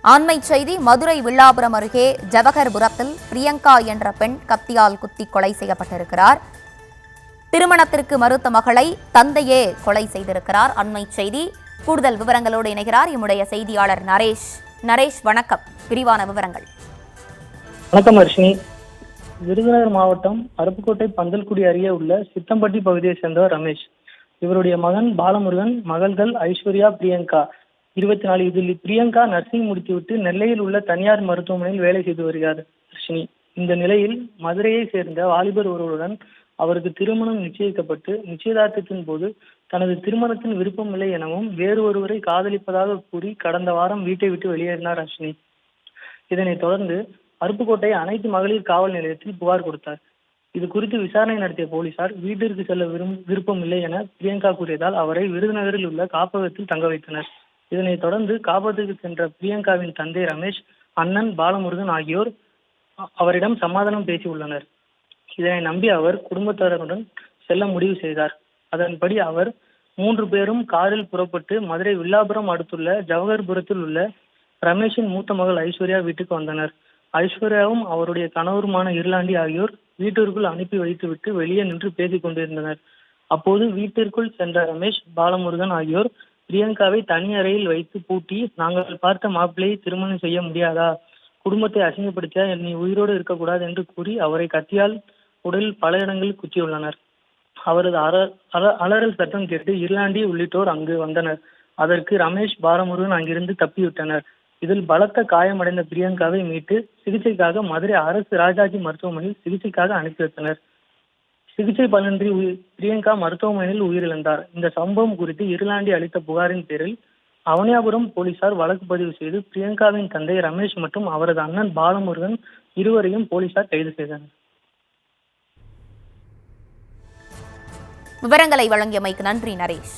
ஆண்மை செய்தி மதுரை வில்லாபுரம் அருகே ஜவஹர்புரத்தில் பிரியங்கா என்ற பெண் கத்தியால் குத்தி கொலை செய்யப்பட்டிருக்கிறார். திருமணத்திற்கு மறுத்த மகளை தந்தையே கொலை செய்திருக்கிறார். அண்மை செய்தி. கூடுதல் விவரங்களோடு இணைகிறார் எம்முடைய செய்தியாளர் நரேஷ். நரேஷ், வணக்கம். விரிவான விவரங்கள். வணக்கம் அர்ஷினி. விருதுநகர் மாவட்டம் அருப்புக்கோட்டை பந்தல்குடி அருகே உள்ள சித்தம்பட்டி பகுதியை சேர்ந்தவர் ரமேஷ். இவருடைய மகன் பாலமுருகன், மகள்கள் ஐஸ்வர்யா, பிரியங்கா. 24. இதில் பிரியங்கா நர்சிங் முடித்துவிட்டு நெல்லையில் உள்ள தனியார் மருத்துவமனையில் வேலை செய்து வருகிறார் அர்ஷினி. இந்த நிலையில் மதுரையை சேர்ந்த வாலிபர் ஒருவருடன் அவருக்கு திருமணம் நிச்சயிக்கப்பட்டு நிச்சயதார்த்தத்தின் போது தனது திருமணத்தின் விருப்பமில்லை எனவும் வேறு ஒருவரை காதலிப்பதாக கூறி கடந்த வாரம் வீட்டை விட்டு வெளியேறினார் அர்ஷினி. இதனைத் தொடர்ந்து அருப்புக்கோட்டை அனைத்து மகளிர் காவல் நிலையத்தில் புகார் கொடுத்தார். இது குறித்து விசாரணை நடத்திய போலீசார் வீட்டிற்கு செல்ல விருப்பம் இல்லை என பிரியங்கா கூறியதால் அவரை விருதுநகரில் உள்ள காப்பகத்தில் தங்க வைத்தனர். இதனைத் தொடர்ந்து காப்பகத்துக்கு சென்ற பிரியங்காவின் தந்தை ரமேஷ், அண்ணன் பாலமுருகன் ஆகியோர் அவரிடம் சமாதானம் பேசியுள்ளனர். இதனை நம்பி அவர் குடும்பத்தினருடன் செல்ல முடிவு செய்தார். அதன்படி அவர் 3 பேரும் காரில் புறப்பட்டு மதுரை வில்லாபுரம் அடுத்துள்ள ஜவஹர்புரத்தில் உள்ள ரமேஷின் மூத்த மகள் ஐஸ்வர்யா வீட்டுக்கு வந்தனர். ஐஸ்வர்யாவும் அவருடைய கணவருமான இருளாண்டி ஆகியோர் வீட்டிற்குள் அனுப்பி வைத்துவிட்டு வெளியே நின்று பேசிக் கொண்டிருந்தனர். அப்போது வீட்டிற்குள் சென்ற ரமேஷ், பாலமுருகன் ஆகியோர் பிரியங்காவை தனி அறையில் வைத்து பூட்டி, நாங்கள் பார்த்த மாப்பிள்ளையை திருமணம் செய்ய முடியாதா, குடும்பத்தை அசிங்கப்படுத்தியா, நீ உயிரோடு இருக்கக்கூடாது என்று கூறி அவரை கத்தியால் உடலில் பல இடங்களில் குத்தியுள்ளனர். அவரது அலறல் சத்தம் கேட்டு இருளாண்டி உள்ளிட்டோர் அங்கு வந்தனர். அதற்கு ரமேஷ், பாலமுருகன் அங்கிருந்து தப்பிவிட்டனர். இதில் பலத்த காயமடைந்த பிரியங்காவை மீட்டு சிகிச்சைக்காக மதுரை அரசு ராஜாஜி மருத்துவமனையில் சிகிச்சைக்காக அனுப்பி வைத்தனர். சிகிச்சை பலனின்றி பிரியங்கா மருத்துவமனையில் உயிரிழந்தார். இந்த சம்பவம் குறித்து இருளாண்டி அளித்த புகாரின் பேரில் அவனியாபுரம் போலீசார் வழக்கு பதிவு செய்து பிரியங்காவின் தந்தை ரமேஷ் மற்றும் அவரது அண்ணன் பாலமுருகன் இருவரையும் போலீசார் கைது செய்தனர். விவரங்களை வழங்கியமைக்கு நன்றி நரேஷ்.